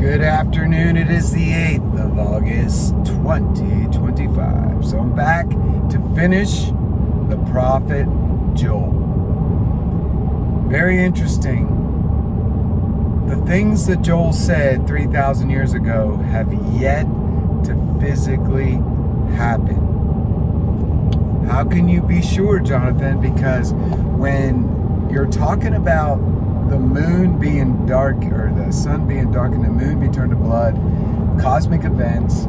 Good afternoon. It is the 8th of August, 2025. So I'm back to finish the prophet Joel. Very interesting. The things that Joel said 3,000 years ago have yet to physically happen. How can you be sure, Jonathan? Because when you're talking about the moon being dark, or the sun being dark and the moon be turned to blood, cosmic events,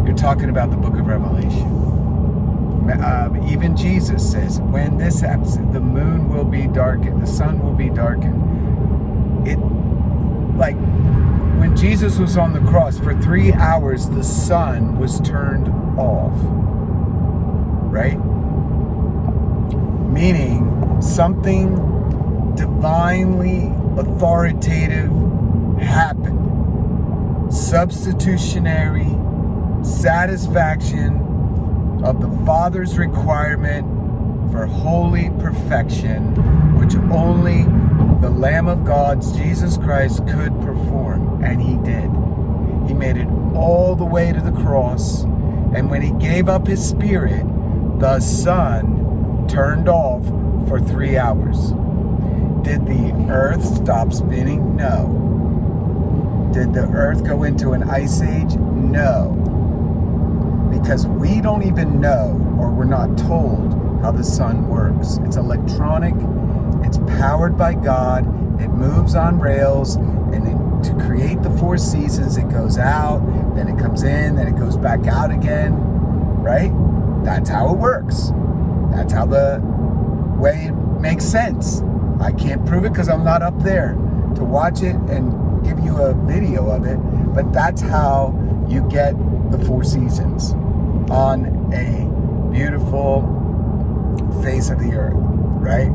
you're talking about the book of Revelation. Even Jesus says, when this happens, the moon will be darkened, the sun will be darkened. Like when Jesus was on the cross for 3 hours, the sun was turned off, right? Meaning something divinely authoritative happened. Substitutionary satisfaction of the Father's requirement for holy perfection, which only the Lamb of God, Jesus Christ, could perform. And he did. He made it all the way to the cross. And when he gave up his spirit, the sun turned off for 3 hours. Did the earth stop spinning? No. Did the earth go into an ice age? No. Because we don't even know, or we're not told, how the sun works. It's electronic. It's powered by God. It moves on rails. And to create the 4 seasons, it goes out, then it comes in, then it goes back out again. Right? That's how it works. That's how the way it makes sense. I can't prove it because I'm not up there to watch it and give you a video of it. But that's how you get the 4 seasons on a beautiful face of the earth, right?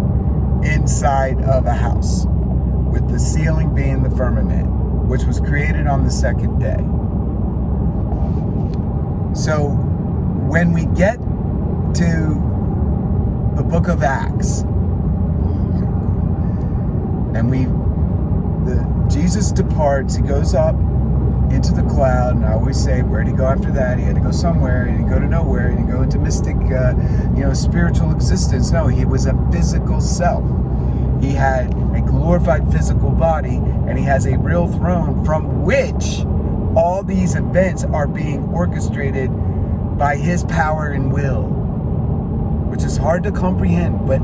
Inside of a house, with the ceiling being the firmament, which was created on the 2nd day. So when we get to the book of Acts, and Jesus departs, he goes up into the cloud, and I always say, where'd he go after that? He had to go somewhere, he didn't go to nowhere, he didn't go into mystic, spiritual existence. No, he was a physical self. He had a glorified physical body, and he has a real throne from which all these events are being orchestrated by his power and will, which is hard to comprehend, but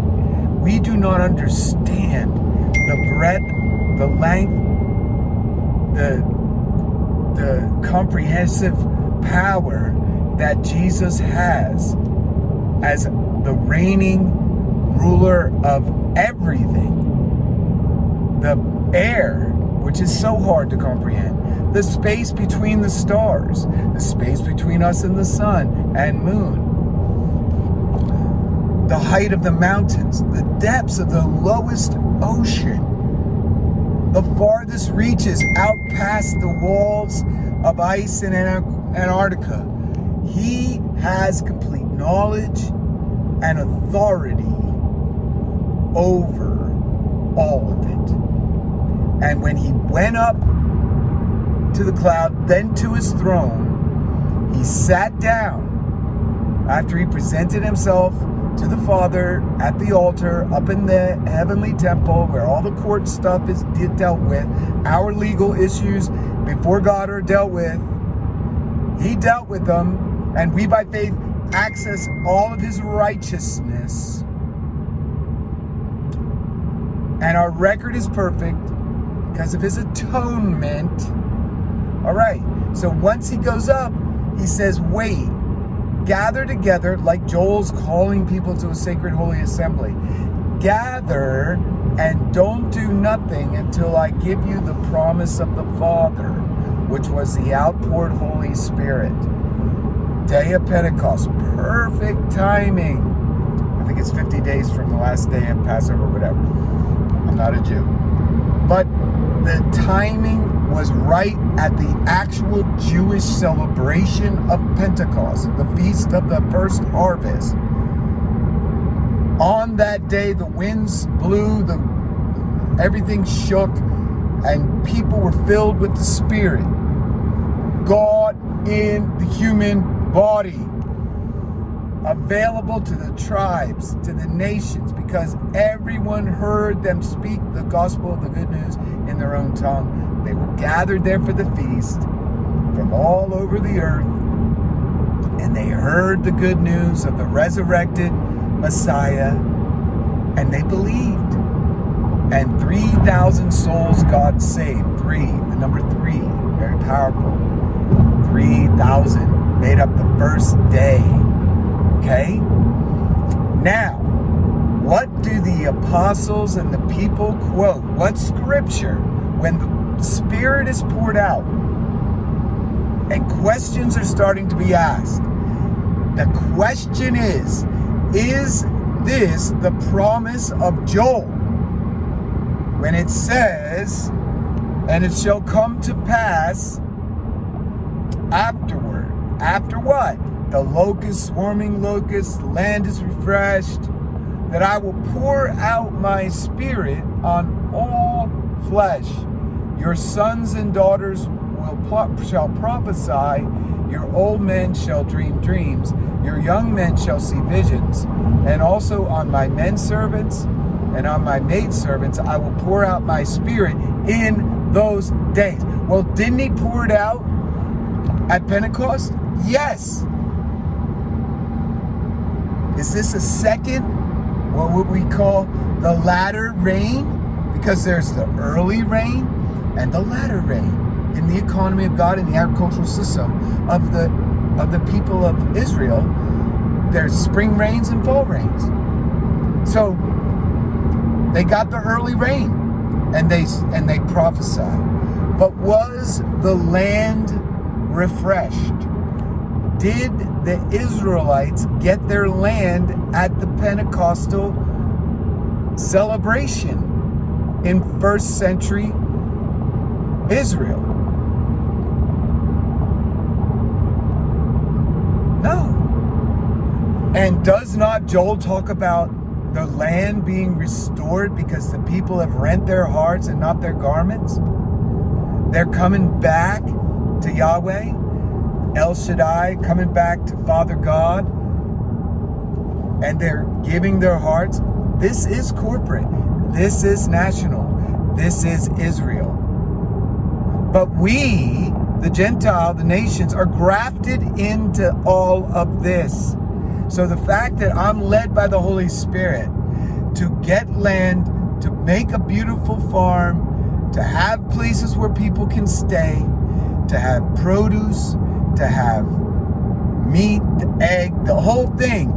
we do not understand the breadth, the length, the comprehensive power that Jesus has as the reigning ruler of everything. The air, which is so hard to comprehend. The space between the stars. The space between us and the sun and moon. The height of the mountains. The depths of the lowest ocean. The farthest reaches out past the walls of ice in Antarctica. He has complete knowledge and authority over all of it. And when he went up to the cloud, then to his throne, he sat down after he presented himself to the Father at the altar up in the heavenly temple where all the court stuff is dealt with. Our legal issues before God are dealt with. He dealt with them, and we by faith access all of his righteousness. And our record is perfect because of his atonement. All right, so once he goes up, he says, wait. Gather together, like Joel's calling people to a sacred holy assembly. Gather and don't do nothing until I give you the promise of the Father, which was the outpoured Holy Spirit. Day of Pentecost, perfect timing. I think it's 50 days from the last day of Passover, whatever. I'm not a Jew. But the timing was right at the actual Jewish celebration of Pentecost, the feast of the first harvest. On that day, the winds blew, everything shook, and people were filled with the Spirit. God in the human body, available to the tribes, to the nations, because everyone heard them speak the gospel of the good news in their own tongue. They were gathered there for the feast from all over the earth, and they heard the good news of the resurrected Messiah, and they believed. And 3,000 souls God saved. The number 3, very powerful. 3,000 made up the first day. Okay? Now, what do the apostles and the people quote? What scripture, when the Spirit is poured out and questions are starting to be asked? The question is this the promise of Joel? When it says, and it shall come to pass afterward. After what? The locust, swarming locust, the land is refreshed, that I will pour out my Spirit on all flesh. Your sons and daughters shall prophesy, your old men shall dream dreams, your young men shall see visions, and also on my menservants and on my maidservants I will pour out my Spirit in those days. Well, didn't he pour it out at Pentecost? Yes. Is this a second, what we call the latter rain? Because there's the early rain and the latter rain in the economy of God, in the agricultural system of the people of Israel. There's spring rains and fall rains. So they got the early rain and they prophesied. But was the land refreshed? Did the Israelites get their land at the Pentecostal celebration in first century Israel? No. And does not Joel talk about the land being restored because the people have rent their hearts and not their garments? They're coming back to Yahweh, El Shaddai, coming back to Father God, and they're giving their hearts. This is corporate. This is national. This is Israel. But we, the Gentile, the nations, are grafted into all of this. So the fact that I'm led by the Holy Spirit to get land, to make a beautiful farm, to have places where people can stay, to have produce, to have meat, egg, the whole thing.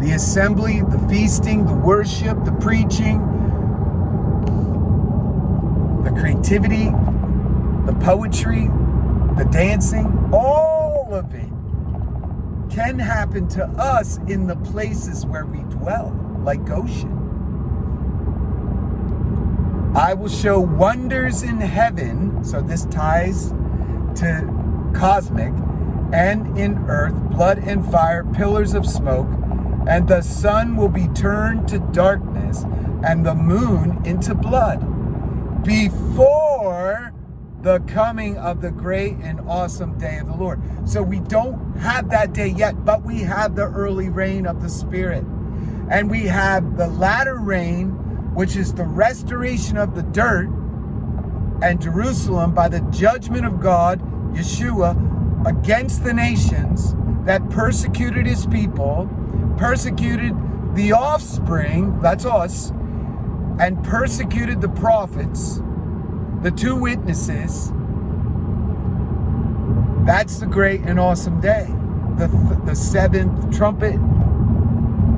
The assembly, the feasting, the worship, the preaching, the creativity, the poetry, the dancing, all of it can happen to us in the places where we dwell, like Goshen. I will show wonders in heaven, so this ties to cosmic, and in earth, blood and fire, pillars of smoke, and the sun will be turned to darkness, and the moon into blood, before the coming of the great and awesome day of the Lord. So we don't have that day yet, but we have the early rain of the Spirit. And we have the latter rain, which is the restoration of the dirt and Jerusalem by the judgment of God, Yeshua, against the nations that persecuted his people, persecuted the offspring, that's us, and persecuted the prophets, the two witnesses. That's the great and awesome day. The seventh trumpet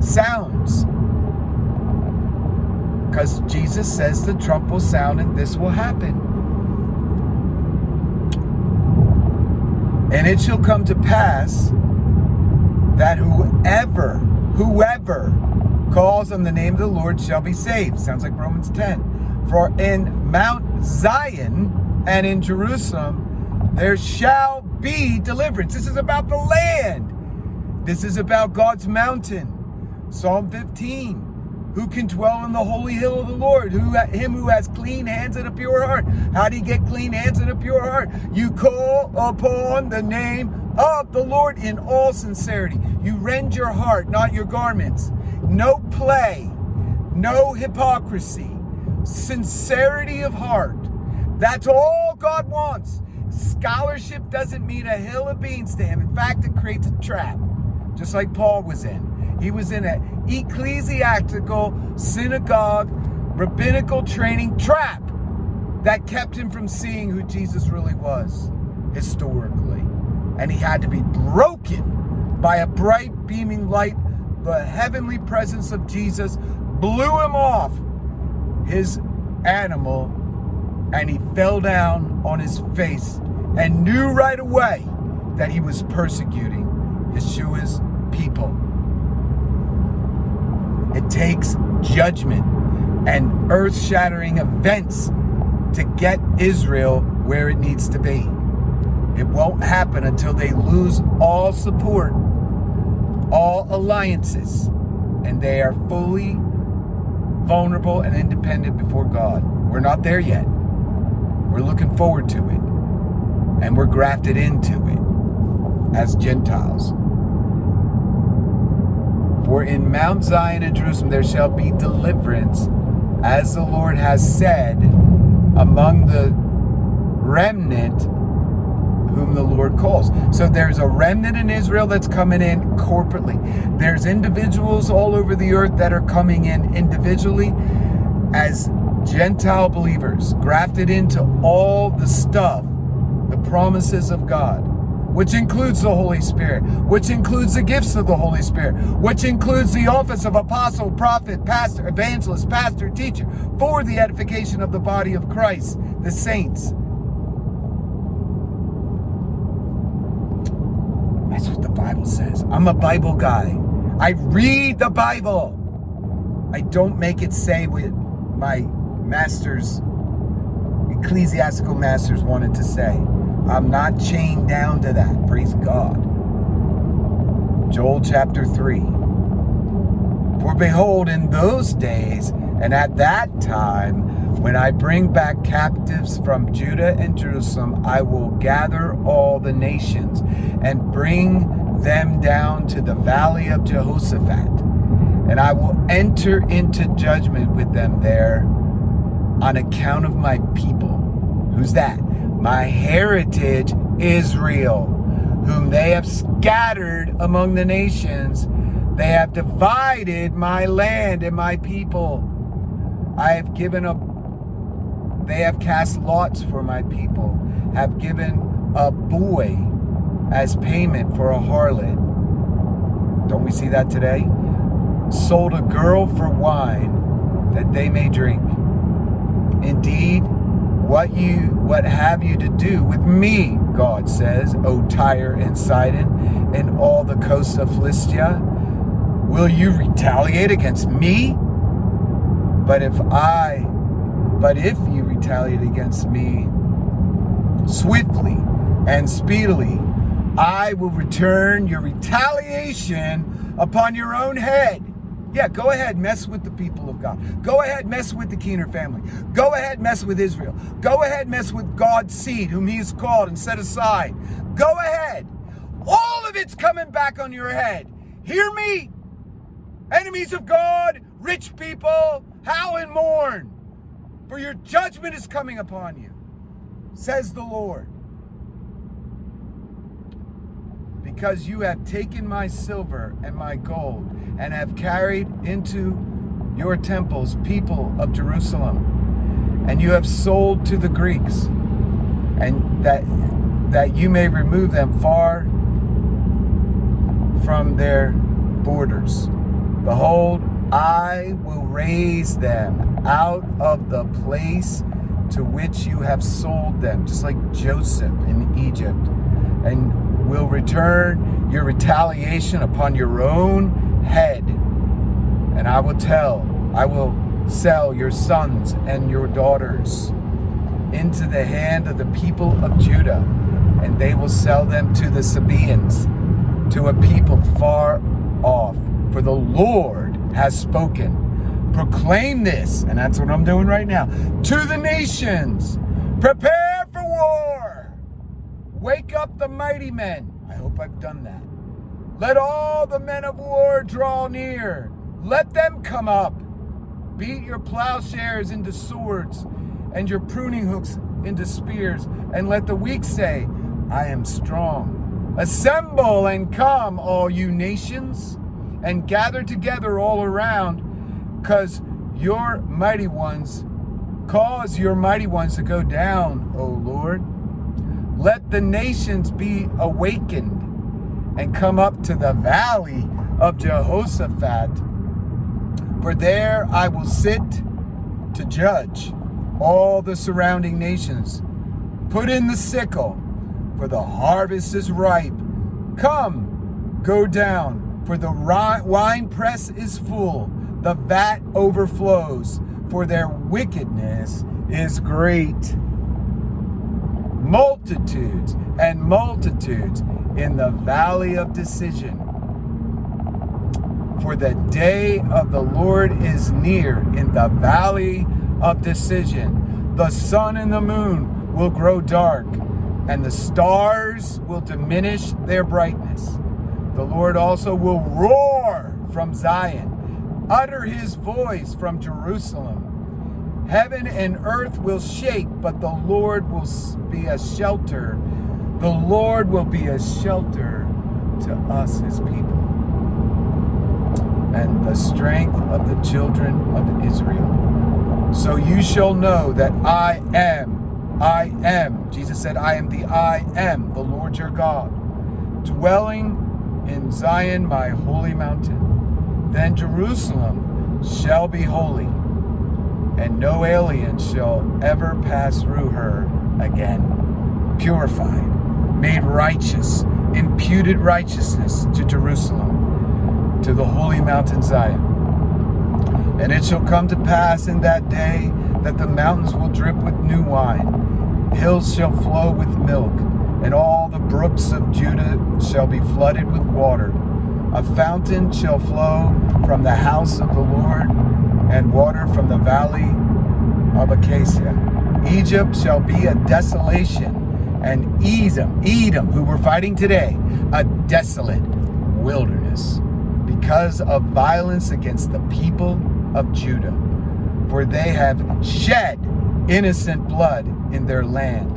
sounds. Because Jesus says the trump will sound and this will happen. And it shall come to pass that whoever calls on the name of the Lord shall be saved. Sounds like Romans 10. For in Mount Zion and in Jerusalem there shall be deliverance. This is about the land. This is about God's mountain. Psalm 15. Who can dwell in the holy hill of the Lord? Him who has clean hands and a pure heart. How do you get clean hands and a pure heart? You call upon the name of the Lord in all sincerity. You rend your heart, not your garments. No play, no hypocrisy, sincerity of heart. That's all God wants. Scholarship doesn't mean a hill of beans to him. In fact, it creates a trap, just like Paul was in. He was in an ecclesiastical, synagogue, rabbinical training trap that kept him from seeing who Jesus really was historically. And he had to be broken by a bright beaming light. The heavenly presence of Jesus blew him off his animal, and he fell down on his face and knew right away that he was persecuting Yeshua's people. It takes judgment and earth-shattering events to get Israel where it needs to be. It won't happen until they lose all support, all alliances, and they are fully vulnerable and independent before God. We're not there yet. We're looking forward to it, and we're grafted into it as Gentiles. For in Mount Zion and Jerusalem there shall be deliverance, as the Lord has said, among the remnant whom the Lord calls. So there's a remnant in Israel that's coming in corporately. There's individuals all over the earth that are coming in individually as Gentile believers, grafted into all the stuff, the promises of God, which includes the Holy Spirit, which includes the gifts of the Holy Spirit, which includes the office of apostle, prophet, pastor, evangelist, pastor, teacher, for the edification of the body of Christ, the saints. That's what the Bible says. I'm a Bible guy. I read the Bible. I don't make it say what my ecclesiastical masters wanted to say. I'm not chained down to that. Praise God. Joel chapter 3. For behold, in those days and at that time, when I bring back captives from Judah and Jerusalem, I will gather all the nations and bring them down to the valley of Jehoshaphat. And I will enter into judgment with them there on account of my people. Who's that? My heritage, Israel, whom they have scattered among the nations. They have divided my land and my people. They have cast lots for my people, have given a boy as payment for a harlot. Don't we see that today? Sold a girl for wine that they may drink. Indeed, what have you to do with me, God says, O Tyre and Sidon, and all the coasts of Philistia? Will you retaliate against me? But if you retaliate against me swiftly and speedily, I will return your retaliation upon your own head. Yeah, go ahead, mess with the people of God. Go ahead, mess with the Keener family. Go ahead, mess with Israel. Go ahead, mess with God's seed, whom he has called and set aside. Go ahead. All of it's coming back on your head. Hear me, enemies of God, rich people, howl and mourn, for your judgment is coming upon you, says the Lord. Because you have taken my silver and my gold, and have carried into your temples people of Jerusalem, and you have sold to the Greeks, and that you may remove them far from their borders. Behold, I will raise them out of the place to which you have sold them, just like Joseph in Egypt, and will return your retaliation upon your own head. And I will sell your sons and your daughters into the hand of the people of Judah, and they will sell them to the Sabaeans, to a people far off. For the Lord has spoken. Proclaim this, and that's what I'm doing right now, to the nations. Prepare for war. Wake up the mighty men. I hope I've done that. Let all the men of war draw near. Let them come up. Beat your plowshares into swords and your pruning hooks into spears. And let the weak say, I am strong. Assemble and come, all you nations, and gather together all around, cause your mighty ones to go down, O Lord. Let the nations be awakened and come up to the valley of Jehoshaphat. For there I will sit to judge all the surrounding nations. Put in the sickle, for the harvest is ripe. Come, go down, for the wine press is full. The vat overflows, for their wickedness is great. Multitudes and multitudes in the valley of decision. For the day of the Lord is near in the valley of decision. The sun and the moon will grow dark, and the stars will diminish their brightness. The Lord also will roar from Zion, utter his voice from Jerusalem. Heaven and earth will shake, but the Lord will be a shelter. The Lord will be a shelter to us, his people, and the strength of the children of Israel. So you shall know that I am. Jesus said, I am the Lord your God, dwelling in Zion, my holy mountain. Then Jerusalem shall be holy, and no alien shall ever pass through her again. Purified, made righteous, imputed righteousness to Jerusalem, to the holy mountain Zion. And it shall come to pass in that day that the mountains will drip with new wine, hills shall flow with milk, and all the brooks of Judah shall be flooded with water. A fountain shall flow from the house of the Lord, and water from the valley of Acacia. Egypt shall be a desolation, and Edom, who we're fighting today, a desolate wilderness, because of violence against the people of Judah. For they have shed innocent blood in their land.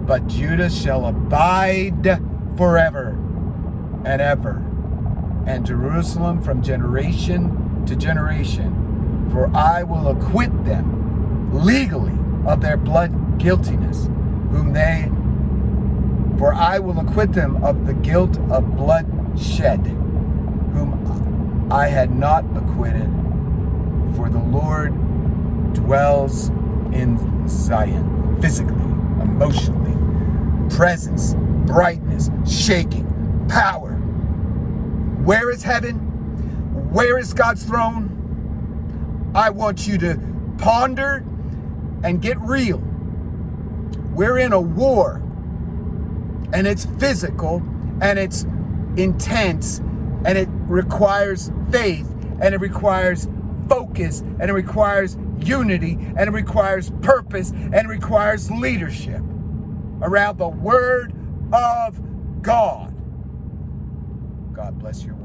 But Judah shall abide forever and ever, and Jerusalem from generation to generation. For I will acquit them legally of their blood guiltiness, for I will acquit them of the guilt of blood shed, whom I had not acquitted. For the Lord dwells in Zion, physically, emotionally, presence, brightness, shaking, power. Where is heaven? Where is God's throne? I want you to ponder and get real. We're in a war, and it's physical, and it's intense, and it requires faith, and it requires focus, and it requires unity, and it requires purpose, and it requires leadership around the Word of God. God bless your